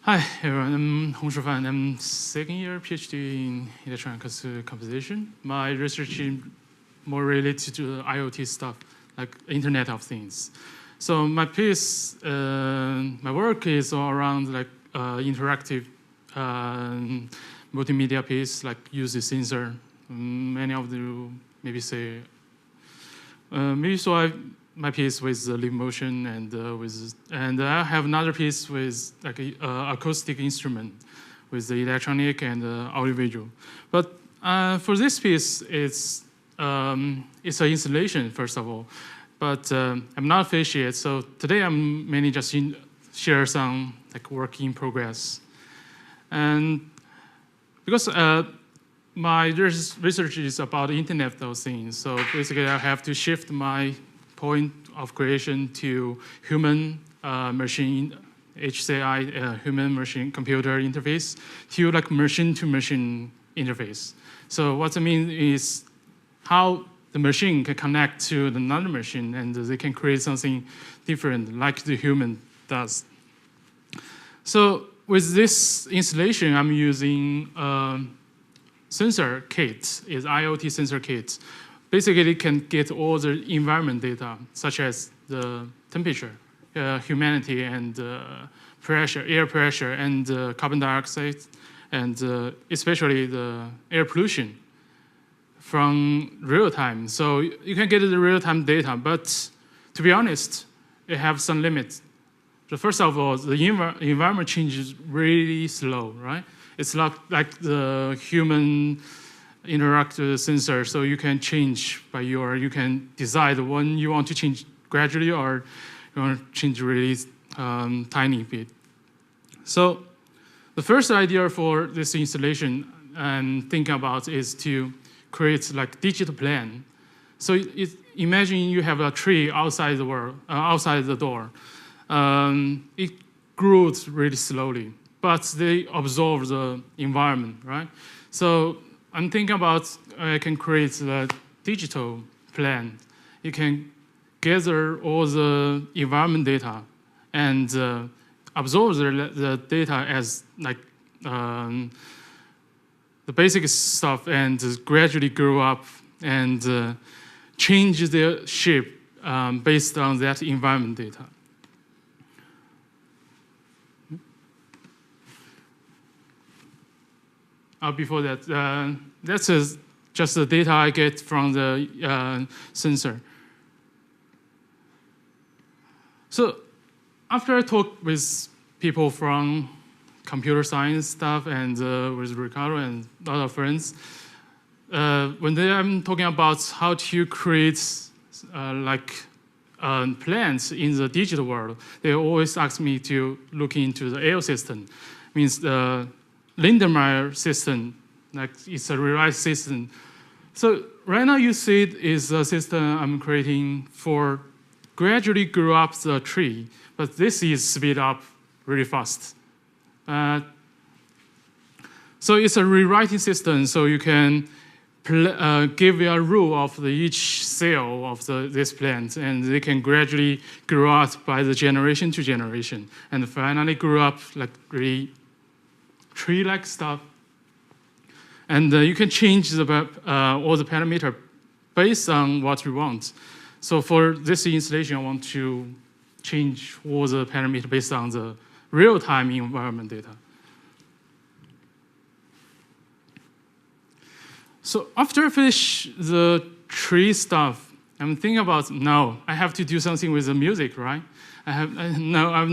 Hi, everyone. I'm Hongshuo Fan. I'm second year PhD in electronic composition. My research is more related to the IoT stuff, like Internet of Things. So my piece, my work is all around like interactive multimedia piece, like use the sensor. Many of you maybe say, maybe so my piece with live motion and I have another piece with like a acoustic instrument with the electronic and audiovisual. But for this piece, it's an installation first of all. But I'm not finished yet, so today I'm mainly just share some like work in progress. And because my research is about Internet of Things, so basically I have to shift my point of creation to human machine HCI, human machine computer interface, to like machine to machine interface. So what I mean is how the machine can connect to another machine and they can create something different like the human does. So with this installation, I'm using sensor kit, is IoT sensor kit. Basically, it can get all the environment data, such as the temperature, humidity, and pressure, air pressure, and carbon dioxide, and especially the air pollution from real time. So you can get the real time data, but to be honest, it has some limits. So first of all, the environment changes really slow, right? It's not like the human interactive sensor, so you can change by you can decide when you want to change gradually or you want to change really tiny bit. So the first idea for this installation I'm thinking about is to create like digital plan. So imagine you have a tree outside the world, outside the door. It grows really slowly, but they absorb the environment, right? So I'm thinking about I can create a digital plan. You can gather all the environment data and absorb the data as like the basic stuff and gradually grow up and change their shape based on that environment data. Before that, that's just the data I get from the sensor. So after I talk with people from computer science stuff and with Ricardo and other friends, when I'm talking about how to create plans in the digital world, they always ask me to look into the AL system. Means the Lindenmayer system, like it's a rewrite system. So right now you see it is a system I'm creating for gradually grow up the tree, but this is speed up really fast. So it's a rewriting system, so you can give a rule of each cell of this plant, and they can gradually grow up by the generation to generation, and finally grow up like really tree-like stuff. And you can change all the parameter based on what you want. So for this installation, I want to change all the parameters based on the real-time environment data. So after I finish the tree stuff, I'm thinking about, now I have to do something with the music, right? I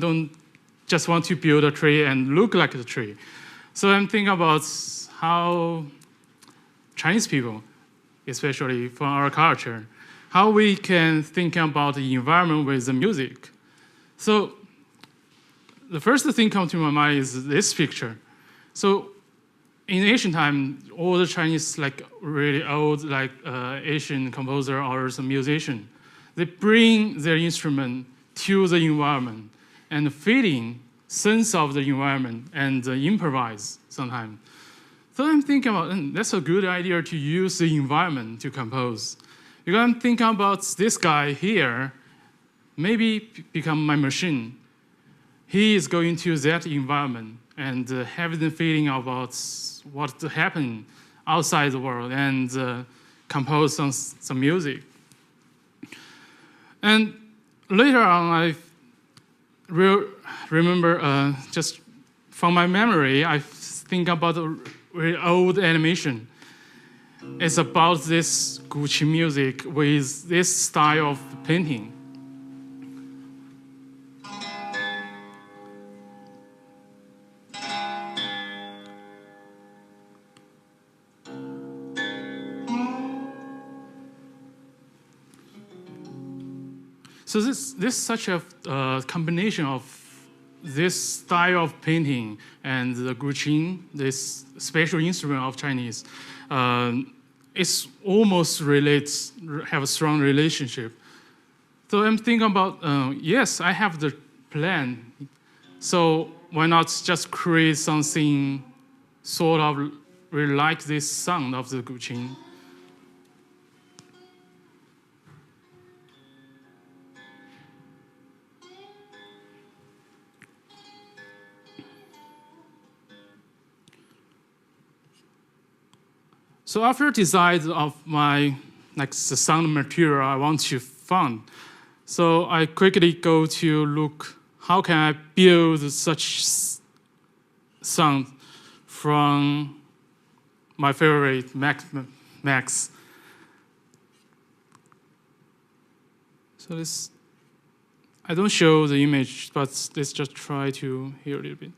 don't just want to build a tree and look like a tree. So I'm thinking about how Chinese people, especially from our culture, how we can think about the environment with the music. So the first thing comes to my mind is this picture. So in ancient time, all the Chinese, like really old, like Asian composer or some musician, they bring their instrument to the environment and feeling sense of the environment and improvise sometimes. So I'm thinking about, that's a good idea to use the environment to compose. Because I'm thinking about this guy here, maybe become my machine. he is going to that environment and have the feeling about what happened outside the world and compose some music. And later on, I remember just from my memory, I think about a very old animation. It's about this Gucci music with this style of painting. So this such a combination of this style of painting and the guqin, this special instrument of Chinese, it's almost have a strong relationship. So I'm thinking about, yes, I have the plan. So why not just create something sort of really like this sound of the guqin? So after decide of my the sound material I want to find, so I quickly go to look how can I build such sound from my favorite Max. So this, I don't show the image, but let's just try to hear a little bit.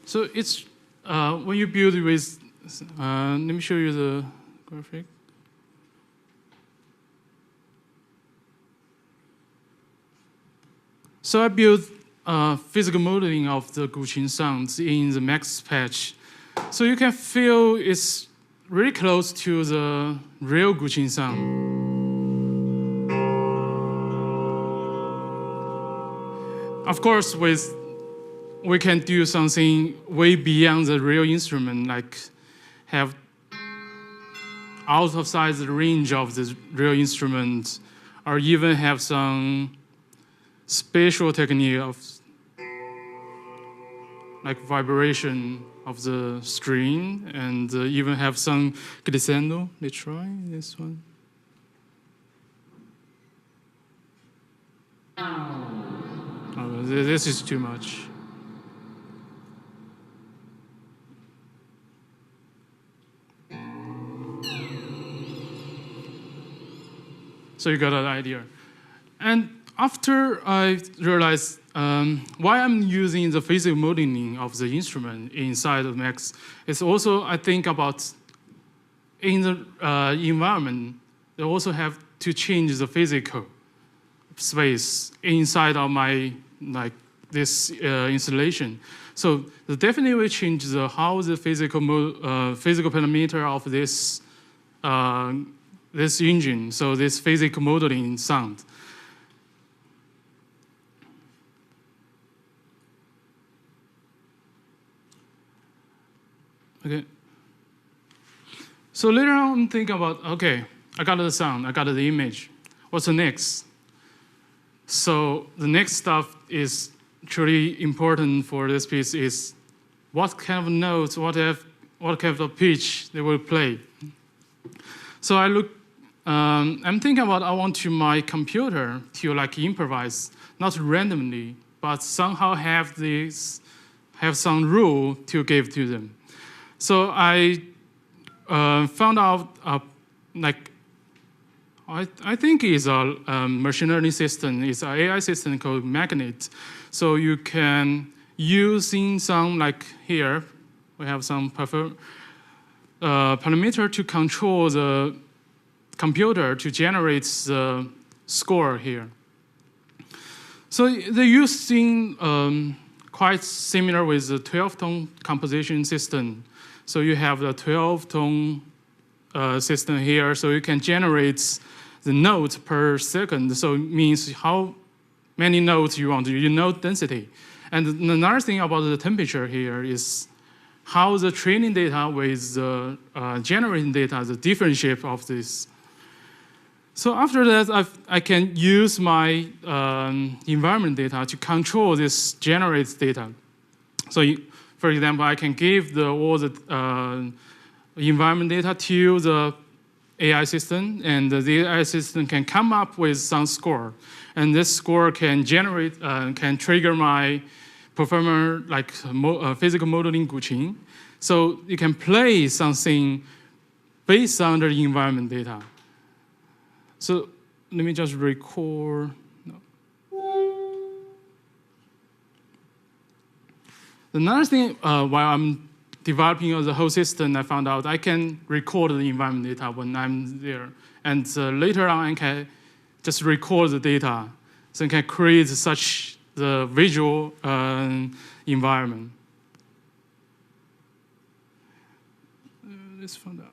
So it's when you build with, let me show you the graphic. So I built physical modeling of the guqin sounds in the Max patch. So you can feel it's really close to the real guqin sound. Of course, we can do something way beyond the real instrument, like have outside the range of the real instrument, or even have some special technique of like vibration of the string, and even have some glissando. Let's try this one. Oh, this is too much. So you got an idea. And after I realized why I'm using the physical modeling of the instrument inside of Max, it's also, I think about in the environment, they also have to change the physical space inside of my, this installation. So they definitely will change how the physical parameter of this engine, so this physical modeling sound. Okay. So later on, I'm thinking about, okay, I got the sound, I got the image. What's the next? So the next stuff is truly important for this piece is what kind of notes, what kind of pitch they will play. So I'm thinking about I want my computer to improvise, not randomly, but somehow have some rule to give to them. So I found out I think it's a machine learning system. It's an AI system called Magnet. So you can using some here, we have some parameter to control the computer to generate the score here. So they're using quite similar with the 12-tone composition system. So you have the 12-tone system here, so you can generate the note per second. So it means how many notes you want, your note density. And another thing about the temperature here is how the training data with the generating data, the different shape of this. So after that, I can use my environment data to control this generated data. So for example, I can give all the environment data to the AI system, and the AI system can come up with some score. And this score can generate, can trigger my performer like physical modeling guqin. So you can play something based on the environment data. So let me just record. No. Another thing, while I'm developing the whole system, I found out I can record the environment data when I'm there. And later on, I can just record the data. So I can create such the visual environment. Let's find out.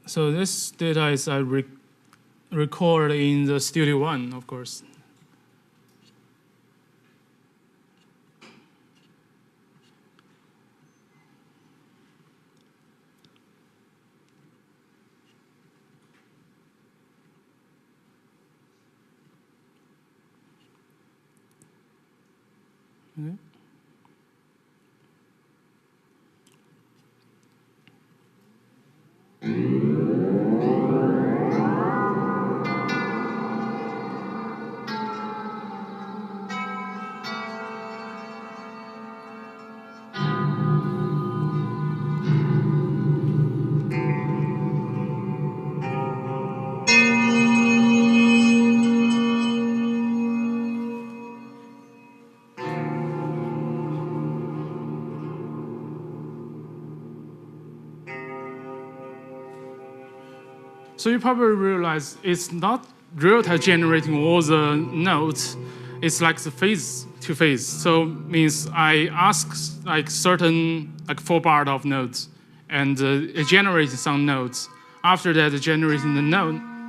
So this data is I record in the Studio One, of course. Okay. So you probably realize it's not real-time generating all the notes. It's like the phase to phase. So means I ask like certain like 4 bar of notes, and it generates some notes. After that, it generating the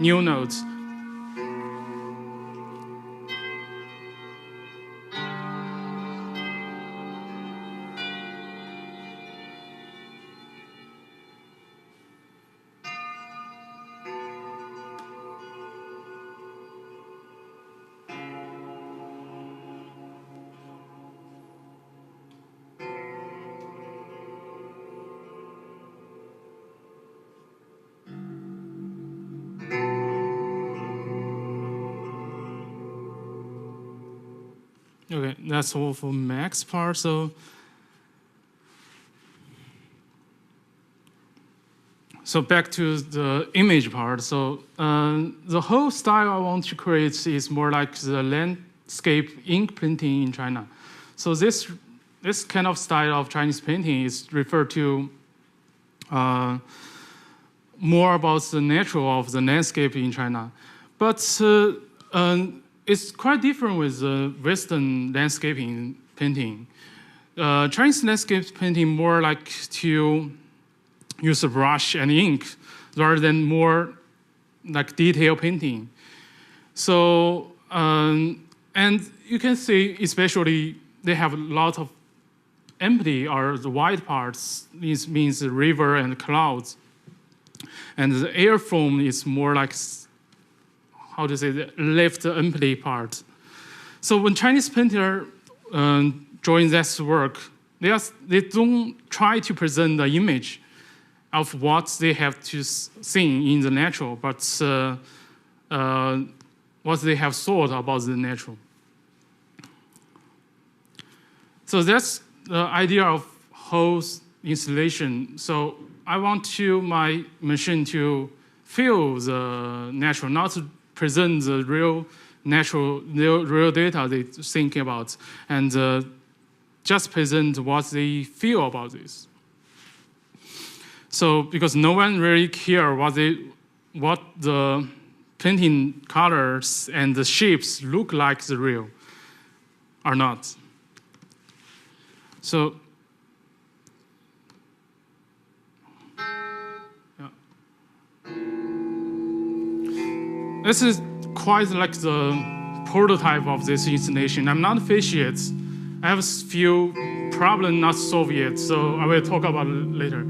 new notes. Okay, that's all for Max part. So back to the image part. So the whole style I want to create is more like the landscape ink painting in China. So this kind of style of Chinese painting is referred to more about the nature of the landscape in China. But it's quite different with Western landscaping painting. Chinese landscape painting more like to use a brush and ink rather than more like detail painting. So, and you can see especially they have a lot of empty or the white parts. This means the river and clouds. And the air foam is more like, how to say, the left empty part. So when Chinese painter join this work, they don't try to present the image of what they have to see in the natural, but what they have thought about the natural. So that's the idea of whole installation. So I want my machine to feel the natural, not to present the real data they think about, and just present what they feel about this. So because no one really care what the painting colors and the shapes look like the real or not. So yeah. This is quite like the prototype of this installation. I'm not finished yet. I have a few problems not solved yet, so I will talk about it later.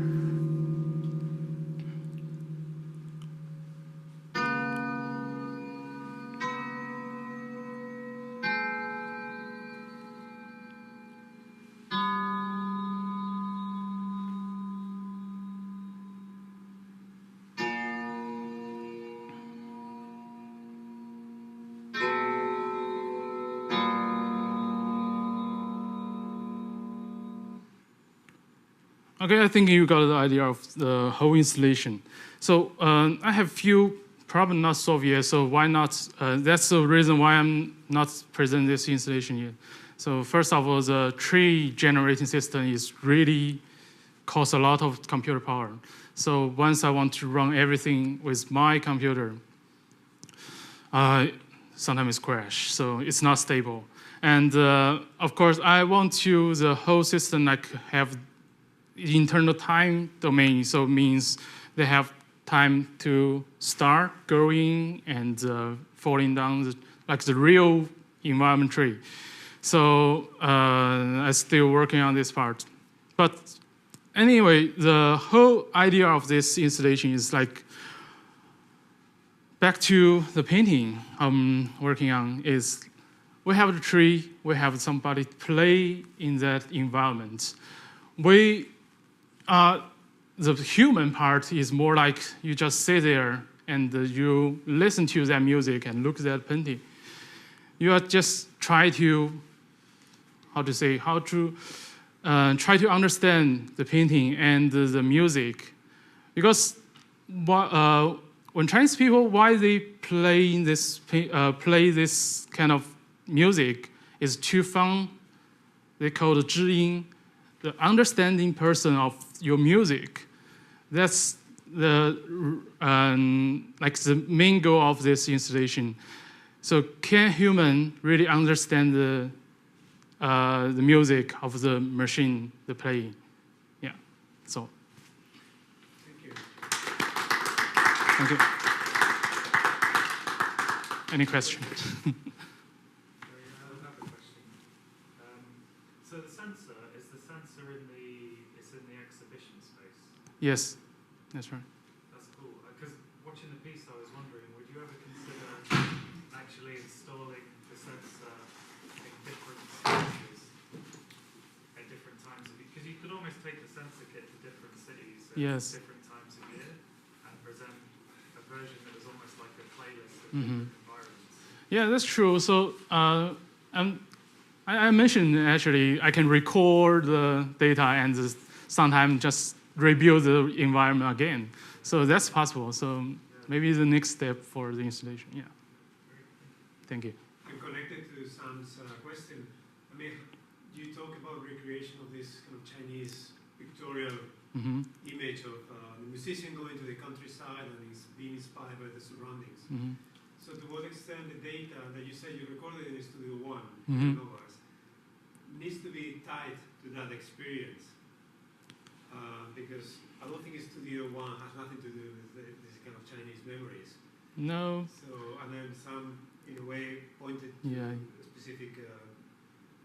Okay, I think you got the idea of the whole installation. So I have few problems not solved yet, so why not? That's the reason why I'm not presenting this installation yet. So first of all, the tree generating system is really costs a lot of computer power. So once I want to run everything with my computer, sometimes it crash, so it's not stable. And of course, I want to the whole system like have internal time domain, so it means they have time to start growing and falling down like the real environment tree. So I'm still working on this part. But anyway, the whole idea of this installation is like back to the painting I'm working on is we have the tree, we have somebody play in that environment. The human part is more like you just sit there and you listen to that music and look at that painting. You are just try to, try to understand the painting and the music. Because when Chinese people, why they play this kind of music is too fun. They call it 知音, the understanding person of your music. That's the like the main goal of this installation. So can human really understand the music of the machine, the playing? Yeah. So. Thank you. Thank you. Any questions? I have a question. So the sensor is the sensor in the exhibition space. Yes, that's right. That's cool. Because watching the piece, I was wondering, would you ever consider actually installing the sensor in different spaces at different times? Because you could almost take the sensor kit to different cities at different times of year and present a version that is almost like a playlist of different environments. Yeah, that's true. So I mentioned actually I can record the data and sometimes just rebuild the environment again. So that's possible. So maybe the next step for the installation. Yeah. Thank you. And connected to Sam's question, I mean, you talk about recreation of this kind of Chinese pictorial image of the musician going to the countryside and is being inspired by the surroundings. So to what extent the data that you said you recorded in Studio One, needs to be tied to that experience? Because I don't think Studio One has nothing to do with this kind of Chinese memories. No. So, and then some, in a way, pointed to specific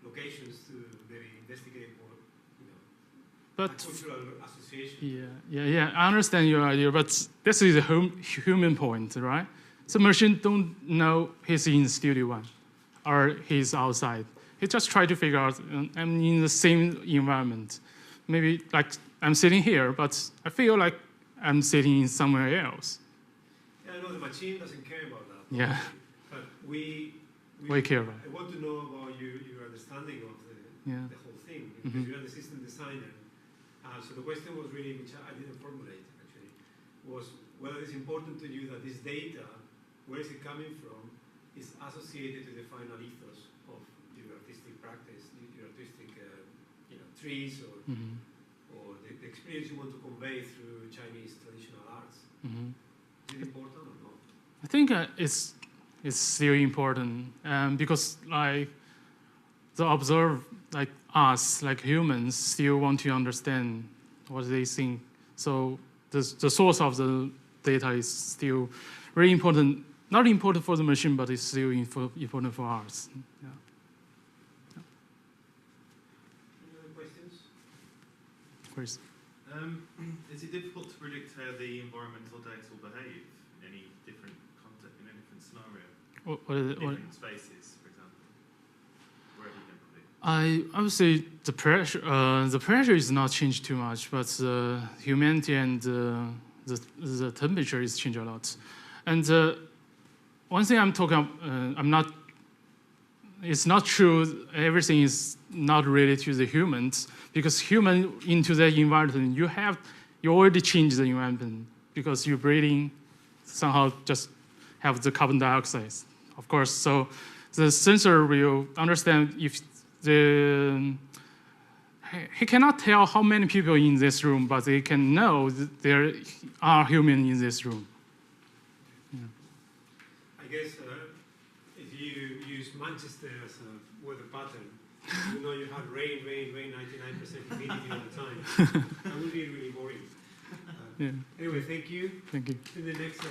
locations to maybe investigate more, cultural association. Yeah. I understand your idea, but this is a human point, right? So machine don't know he's in Studio One or he's outside. He just try to figure out I'm in the same environment. Maybe like I'm sitting here, but I feel like I'm sitting somewhere else. Yeah, I know the machine doesn't care about that. Yeah. But we care about it. I want to know about your understanding of the whole thing, because you're the system designer. So the question was really, which I didn't formulate actually, was whether it's important to you that this data, where is it coming from, is associated to the final ethos of your artistic practice, your artistic trees, or the the experience you want to convey through Chinese traditional arts. Is it important or not? I think it's still important, because like the observer, like us, like humans, still want to understand what they think. So the source of the data is still very important. Not important for the machine, but it's still important for us. Yeah. Any other questions? Chris. Is it difficult to predict how the environmental data will behave in any different context, in a different scenario? Different spaces, for example. Wherever you can put it. I would say the pressure is not changed too much, but the humidity and the temperature is changed a lot. And one thing I'm talking about, it's not true everything is not related to the humans, because human into the environment, you already changed the environment, because you're breathing somehow just have the carbon dioxide, of course. So the sensor will understand if he cannot tell how many people in this room, but they can know that there are humans in this room. Yeah. I guess if you use Manchester as a weather pattern, you know you have rain, 99% humidity all the time. That would be really boring. Yeah. Anyway, thank you. Thank you. To the next.